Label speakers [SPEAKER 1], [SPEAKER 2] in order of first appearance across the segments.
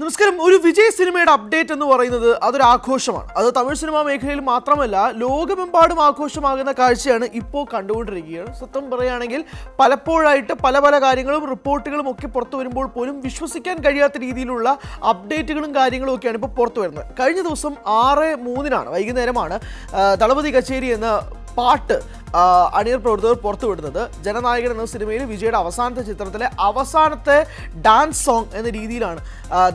[SPEAKER 1] നമസ്കാരം. ഒരു വിജയ് സിനിമയുടെ അപ്ഡേറ്റ് എന്ന് പറയുന്നത് അതൊരു ആഘോഷമാണ്. അത് തമിഴ് സിനിമാ മേഖലയിൽ മാത്രമല്ല ലോകമെമ്പാടും ആഘോഷമാകുന്ന കാഴ്ചയാണ് ഇപ്പോൾ കണ്ടുകൊണ്ടിരിക്കുകയാണ്. സത്യം പറയുകയാണെങ്കിൽ പലപ്പോഴായിട്ട് പല കാര്യങ്ങളും റിപ്പോർട്ടുകളും ഒക്കെ പുറത്തു വരുമ്പോൾ പോലും വിശ്വസിക്കാൻ കഴിയാത്ത രീതിയിലുള്ള അപ്ഡേറ്റുകളും കാര്യങ്ങളും ഒക്കെയാണ് ഇപ്പോൾ പുറത്തു വരുന്നത്. കഴിഞ്ഞ ദിവസം 6/3 വൈകുന്നേരമാണ് ദളപതി കച്ചേരി എന്ന പാട്ട് അണിയർ പ്രവർത്തകർ പുറത്തുവിടുന്നത്. ജനനായകൻ എന്ന സിനിമയിൽ വിജയുടെ അവസാനത്തെ ചിത്രത്തിലെ അവസാനത്തെ ഡാൻസ് സോങ് എന്ന രീതിയിലാണ്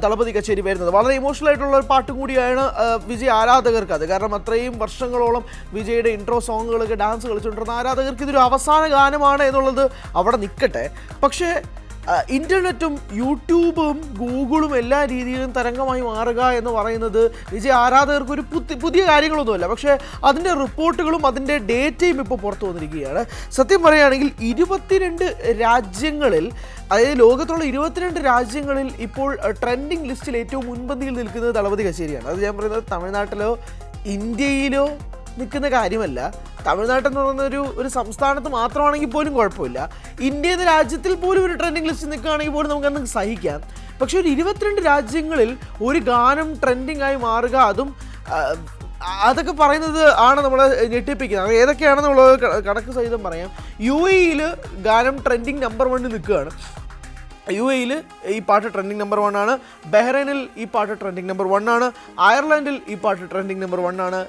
[SPEAKER 1] ദളപതി കച്ചേരി വരുന്നത്. വളരെ ഇമോഷണൽ ആയിട്ടുള്ള ഒരു പാട്ടും കൂടിയാണ് വിജയ് ആരാധകർക്ക് അത്. കാരണം അത്രയും വർഷങ്ങളോളം വിജയുടെ ഇൻട്രോ സോങ്ങുകളൊക്കെ ഡാൻസ് കളിച്ചുകൊണ്ടിരുന്ന ആരാധകർക്ക് ഇതൊരു അവസാന ഗാനമാണ് എന്നുള്ളത് അവിടെ നിൽക്കട്ടെ. പക്ഷേ ഇൻ്റർനെറ്റും യൂട്യൂബും ഗൂഗിളും എല്ലാ രീതിയിലും തരംഗമായി മാറുക എന്ന് പറയുന്നത് വിജയ് ആരാധകർക്ക് ഒരു പുതിയ കാര്യങ്ങളൊന്നുമല്ല. പക്ഷേ അതിൻ്റെ റിപ്പോർട്ടുകളും അതിൻ്റെ ഡേറ്റയും ഇപ്പോൾ പുറത്തു വന്നിരിക്കുകയാണ്. സത്യം പറയുകയാണെങ്കിൽ 22 രാജ്യങ്ങളിൽ, അതായത് ലോകത്തുള്ള 22 രാജ്യങ്ങളിൽ ഇപ്പോൾ ട്രെൻഡിങ് ലിസ്റ്റിൽ ഏറ്റവും മുൻപന്തിയിൽ നിൽക്കുന്നത് ദളപതി കച്ചേരിയാണ്. അത് ഞാൻ പറയുന്നത് തമിഴ്നാട്ടിലോ ഇന്ത്യയിലോ നിൽക്കുന്ന കാര്യമല്ല. തമിഴ്നാട്ടിൽ എന്ന് പറയുന്ന ഒരു സംസ്ഥാനത്ത് മാത്രമാണെങ്കിൽ പോലും കുഴപ്പമില്ല. ഇന്ത്യ എന്ന രാജ്യത്തിൽ പോലും ഒരു ട്രെൻഡിങ് ലിസ്റ്റ് നിൽക്കുകയാണെങ്കിൽ പോലും നമുക്കന്ന് സഹിക്കാം. പക്ഷേ ഒരു 22 രാജ്യങ്ങളിൽ ഒരു ഗാനം ട്രെൻഡിങ് ആയി മാറുക, അതും അതൊക്കെ പറയുന്നത് ആണ് നമ്മളെ ഞെട്ടിപ്പിക്കുന്നത്. അത് ഏതൊക്കെയാണെന്നുള്ളത് കണക്ക് സഹിതം പറയാം. UAE ഗാനം ട്രെൻഡിങ് നമ്പർ 1 നിൽക്കുകയാണ്. UAE ഈ പാട്ട് ട്രെൻഡിങ് നമ്പർ 1 ആണ്. ബഹ്റൈനിൽ ഈ പാട്ട് ട്രെൻഡിങ് നമ്പർ 1 ആണ്. അയർലൻഡിൽ ഈ പാട്ട് ട്രെൻഡിങ് നമ്പർ 1 ആണ്.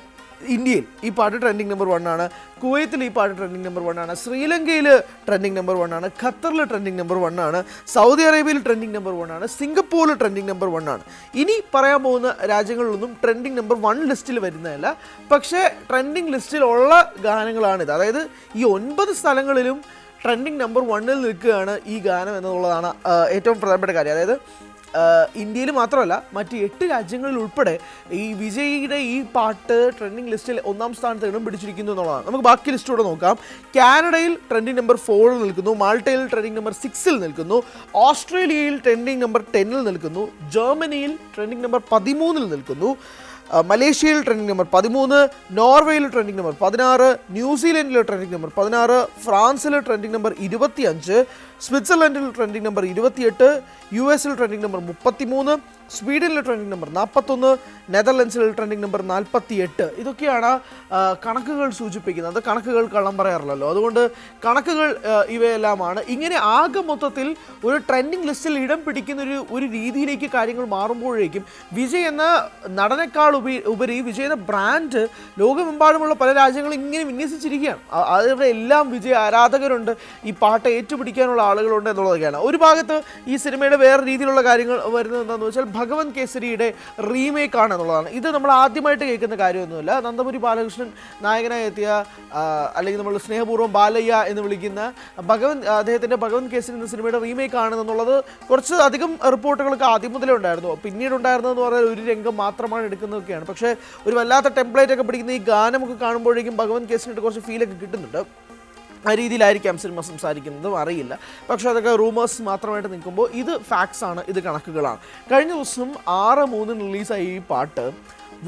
[SPEAKER 1] ഇന്ത്യയിൽ ഈ പാട്ട് ട്രെൻഡിങ് നമ്പർ 1 ആണ്. കുവൈത്തിൽ ഈ പാട്ട് ട്രെൻഡിങ് നമ്പർ 1 ആണ്. ശ്രീലങ്കയിൽ ട്രെൻഡിങ് നമ്പർ 1 ആണ്. ഖത്തറിൽ ട്രെൻഡിങ് നമ്പർ 1 ആണ്. സൗദി അറേബ്യയിൽ ട്രെൻഡിങ് നമ്പർ 1 ആണ്. സിംഗപ്പൂരിൽ ട്രെൻഡിങ് നമ്പർ 1 ആണ്. ഇനി പറയാൻ പോകുന്ന രാജ്യങ്ങളിലൊന്നും ട്രെൻഡിങ് നമ്പർ 1 ലിസ്റ്റിൽ വരുന്നതല്ല. പക്ഷേ ട്രെൻഡിങ് ലിസ്റ്റിലുള്ള ഗാനങ്ങളാണിത്. അതായത് ഈ 9 സ്ഥലങ്ങളിലും ട്രെൻഡിങ് നമ്പർ 1 നിൽക്കുകയാണ് ഈ ഗാനം എന്നുള്ളതാണ് ഏറ്റവും പ്രധാനപ്പെട്ട കാര്യം. അതായത് ഇന്ത്യയിൽ മാത്രമല്ല മറ്റ് 8 രാജ്യങ്ങളിൽ ഉൾപ്പെടെ ഈ വിജയിയുടെ ഈ പാട്ട് ട്രെൻഡിങ് ലിസ്റ്റിൽ 1-ാം സ്ഥാനത്ത് ഇടം പിടിച്ചിരിക്കുന്നു എന്നുള്ളതാണ്. നമുക്ക് ബാക്കി ലിസ്റ്റോടെ നോക്കാം. കാനഡയിൽ ട്രെൻഡിങ് നമ്പർ 4 നിൽക്കുന്നു. മാൾട്ടയിൽ ട്രെൻഡിങ് നമ്പർ 6 നിൽക്കുന്നു. ഓസ്ട്രേലിയയിൽ ട്രെൻഡിങ് നമ്പർ 10 നിൽക്കുന്നു. ജർമ്മനിയിൽ ട്രെൻഡിങ് നമ്പർ 13 നിൽക്കുന്നു. മലേഷ്യയിൽ ട്രെൻഡിങ് നമ്പർ 13, നോർവേയിൽ ട്രെൻഡിങ് നമ്പർ 16, ന്യൂസിലൻഡിൽ ട്രെൻഡിങ് നമ്പർ 16, ഫ്രാൻസിൽ ട്രെൻഡിങ് നമ്പർ 25, സ്വിറ്റ്സർലൻഡിൽ trending number 28, US trending number 33, സ്വീഡനിൽ ട്രെൻഡിങ് നമ്പർ 41, നെതർലൻഡ്സിൽ ട്രെൻഡിങ് നമ്പർ 48. ഇതൊക്കെയാണ് കണക്കുകൾ സൂചിപ്പിക്കുന്നത്. കണക്കുകൾ കള്ളം പറയാറില്ലല്ലോ, അതുകൊണ്ട് കണക്കുകൾ ഇവയെല്ലാമാണ്. ഇങ്ങനെ ആകെ മൊത്തത്തിൽ ഒരു ട്രെൻഡിങ് ലിസ്റ്റിൽ ഇടം പിടിക്കുന്ന ഒരു രീതിയിലേക്ക് കാര്യങ്ങൾ മാറുമ്പോഴേക്കും വിജയ് എന്ന നടനേക്കാൾ ഉപരി വിജയ് എന്ന ബ്രാൻഡ് ലോകമെമ്പാടുമുള്ള പല രാജ്യങ്ങളും ഇങ്ങനെ വിന്യസിച്ചിരിക്കുകയാണ്. അതിവിടെ എല്ലാം വിജയ് ആരാധകരുണ്ട്, ഈ പാട്ട് ഏറ്റുപിടിക്കാനുള്ള ആളുകളുണ്ട് എന്നുള്ളതൊക്കെയാണ്. ഒരു ഭാഗത്ത് ഈ സിനിമയുടെ വേറെ രീതിയിലുള്ള കാര്യങ്ങൾ വരുന്നത് എന്താണെന്ന് വെച്ചാൽ ഭഗവൻ കേസരിയുടെ റീമേക്ക് ആണ് എന്നുള്ളതാണ്. ഇത് നമ്മൾ ആദ്യമായിട്ട് കേൾക്കുന്ന കാര്യമൊന്നുമില്ല. നന്ദമുരി ബാലകൃഷ്ണൻ നായകനായി എത്തിയ, അല്ലെങ്കിൽ നമ്മൾ സ്നേഹപൂർവ്വം ബാലയ്യ എന്ന് വിളിക്കുന്ന അദ്ദേഹത്തിൻ്റെ ഭഗവൻ കേസരി എന്ന സിനിമയുടെ റീമേക്ക് ആണെന്നുള്ളത് കുറച്ച് അധികം റിപ്പോർട്ടുകളൊക്കെ ആദ്യം മുതലേ ഉണ്ടായിരുന്നു. പിന്നീട് ഉണ്ടായിരുന്നതെന്ന് പറഞ്ഞാൽ ഒരു രംഗം മാത്രമാണ് എടുക്കുന്നതൊക്കെയാണ്. പക്ഷേ ഒരു വല്ലാത്ത ടെംപ്ലേറ്റ് ഒക്കെ പിടിക്കുന്ന ഈ ഗാനമൊക്കെ കാണുമ്പോഴേക്കും ഭഗവൻ കേസരിയുടെ കുറച്ച് ഫീലൊക്കെ കിട്ടുന്നുണ്ട്. ആ രീതിയിലായിരിക്കാം സിനിമ സംസാരിക്കുന്നതും അറിയില്ല. പക്ഷേ അതൊക്കെ റൂമേഴ്സ് മാത്രമായിട്ട് നിൽക്കുമ്പോൾ ഇത് ഫാക്ട്സ് ആണ്, ഇത് കണക്കുകളാണ്. കഴിഞ്ഞ ദിവസം 6/3 റിലീസായി ഈ പാട്ട്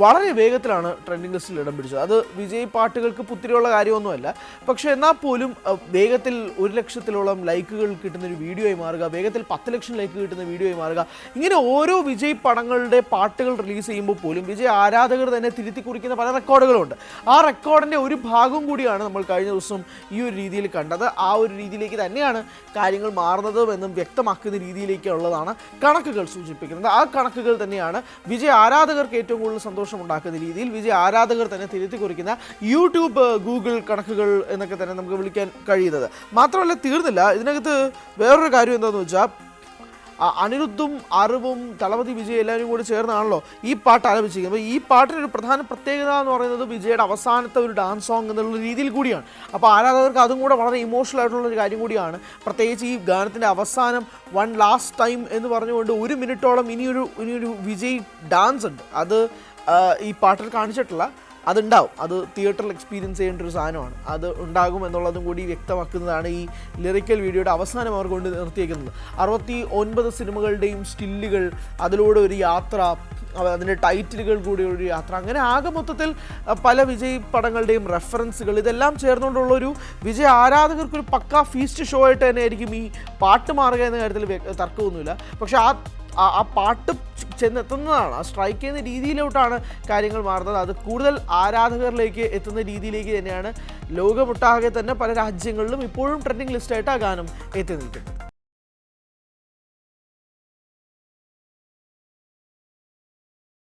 [SPEAKER 1] വളരെ വേഗത്തിലാണ് ട്രെൻഡിങ് ലിസ്റ്റിൽ ഇടം പിടിച്ചത്. അത് വിജയ് പാട്ടുകൾക്ക് പുത്തിരിയുള്ള കാര്യമൊന്നുമല്ല. പക്ഷേ എന്നാൽ പോലും വേഗത്തിൽ 1 ലക്ഷത്തിലോളം ലൈക്കുകൾ കിട്ടുന്ന ഒരു വീഡിയോ ആയി മാറുക, വേഗത്തിൽ 10 ലക്ഷം ലൈക്ക് കിട്ടുന്ന വീഡിയോ ആയി മാറുക, ഇങ്ങനെ ഓരോ വിജയ് പടങ്ങളുടെ പാട്ടുകൾ റിലീസ് ചെയ്യുമ്പോൾ പോലും വിജയ് ആരാധകർ തന്നെ തിരുത്തി കുറിക്കുന്ന പല റെക്കോർഡുകളുണ്ട്. ആ റെക്കോർഡിൻ്റെ ഒരു ഭാഗം കൂടിയാണ് നമ്മൾ കഴിഞ്ഞ ദിവസം ഈ ഒരു രീതിയിൽ കണ്ടത്. ആ ഒരു രീതിയിലേക്ക് തന്നെയാണ് കാര്യങ്ങൾ മാറുന്നതെന്നും വ്യക്തമാക്കുന്ന രീതിയിലേക്കുള്ളതാണ് കണക്കുകൾ സൂചിപ്പിക്കുന്നത്. ആ കണക്കുകൾ തന്നെയാണ് വിജയ് ആരാധകർക്ക് ഏറ്റവും കൂടുതൽ സന്തോഷം ഉണ്ടാക്കുന്ന രീതിയിൽ വിജയ് ആരാധകർ തന്നെ തിരുത്തി കുറിക്കുന്ന യൂട്യൂബ്, ഗൂഗിൾ കണക്കുകൾ എന്നൊക്കെ തന്നെ നമുക്ക് വിളിക്കാൻ കഴിയുന്നത്. മാത്രമല്ല തീർന്നില്ല. ഇതിനകത്ത് വേറൊരു കാര്യം എന്താണെന്ന് വെച്ചാൽ അനിരുദ്ധും അറിവും ദളപതി വിജയ് എല്ലാവരും കൂടി ചേർന്നാണല്ലോ ഈ പാട്ട് ആലപിച്ചിരിക്കുന്നത്. അപ്പോൾ ഈ പാട്ടിനൊരു പ്രധാന പ്രത്യേകത എന്ന് പറയുന്നത് വിജയുടെ അവസാനത്തെ ഒരു ഡാൻസ് സോങ് എന്നുള്ള രീതിയിൽ കൂടിയാണ്. അപ്പോൾ ആരാധകർക്ക് അതും കൂടെ വളരെ ഇമോഷണൽ ആയിട്ടുള്ളൊരു കാര്യം കൂടിയാണ്. പ്രത്യേകിച്ച് ഈ ഗാനത്തിൻ്റെ അവസാനം വൺ ലാസ്റ്റ് ടൈം എന്ന് പറഞ്ഞുകൊണ്ട് 1 മിനിറ്റോളം ഇനിയൊരു വിജയ് ഡാൻസ് ഉണ്ട്. അത് ഈ പാട്ടിൽ കാണിച്ചിട്ടില്ല, അതുണ്ടാവും. അത് തിയേറ്ററിൽ എക്സ്പീരിയൻസ് ചെയ്യേണ്ട ഒരു സാധനമാണ്. അത് ഉണ്ടാകും എന്നുള്ളതും കൂടി വ്യക്തമാക്കുന്നതാണ് ഈ ലിറിക്കൽ വീഡിയോയുടെ അവസാനം അവർ കൊണ്ട് നിർത്തിയേക്കുന്നത്. 69 സിനിമകളുടെയും സ്റ്റില്ലുകൾ, അതിലൂടെ ഒരു യാത്ര, അതിൻ്റെ ടൈറ്റിലുകൾ കൂടി ഒരു യാത്ര, അങ്ങനെ ആകെ മൊത്തത്തിൽ പല വിജയ് പടങ്ങളുടെയും റെഫറൻസുകൾ ഇതെല്ലാം ചേർന്നുകൊണ്ടുള്ളൊരു വിജയ് ആരാധകർക്കൊരു പക്കാ ഫീസ്റ്റ് ഷോ ആയിട്ട് തന്നെ ആയിരിക്കും ഈ പാട്ട് മാറുക എന്ന കാര്യത്തിൽ തർക്കമൊന്നുമില്ല. പക്ഷേ ആ പാട്ട് ചെന്നെത്തുന്നതാണ്, ആ സ്ട്രൈക്ക് ചെയ്യുന്ന രീതിയിലോട്ടാണ് കാര്യങ്ങൾ മാറുന്നത്. അത് കൂടുതൽ ആരാധകരിലേക്ക് എത്തുന്ന രീതിയിലേക്ക് തന്നെയാണ് ലോകമൊട്ടാകെ തന്നെ പല രാജ്യങ്ങളിലും ഇപ്പോഴും ട്രെൻഡിങ് ലിസ്റ്റായിട്ട് ആ ഗാനം എത്തി നിൽക്കുന്നത്.